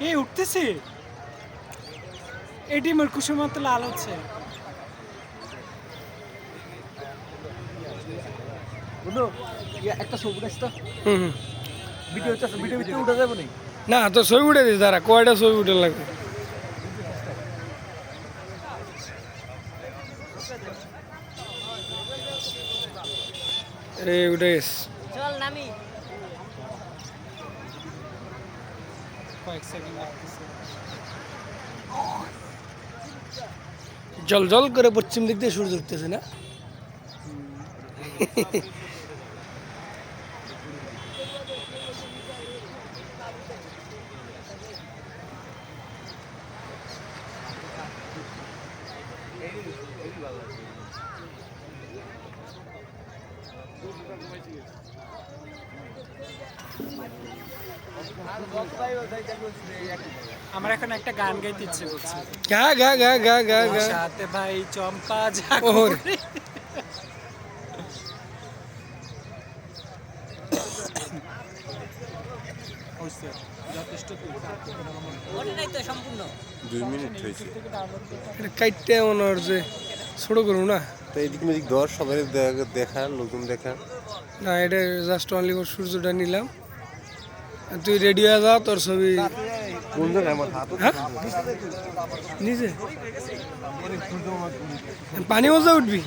এই উঠতেছি এটিএমের কুসুম মতো লাল হচ্ছে। একটা ছবি তো হুম ভিডিও ভিডিও উঠে যাবে না। না তো ছবি উঠে দিস দাঁড়া কয়টা ছবি উঠে লাগবে রে উঠে গেছে চল নামি কয়েক সেকেন্ড লাগতেছে। জল জল করে পশ্চিম দিক দিয়ে সূর্য উঠতেছে না আমার এখন একটা গান গাইতে ইচ্ছে করছে। গা গা গা গা গা গা সাথে ভাই চম্পা ওরে। যথেষ্ট ওটা নাই তো সম্পূর্ণ 2 মিনিট হয়েছে। এটা কাইটটা মনে হয় যে ছোট করবো না তো এদিক মেদিক ধর সবাই দেখা লোকজন দেখা। না এটা জাস্ট অনলি ফর সূর্যটা নিলাম আর তুই রেডি হয়ে যা তোর ছবি কোন জায়গায় আমার হাত হ্যাঁ নিজে পানি মজা উঠবি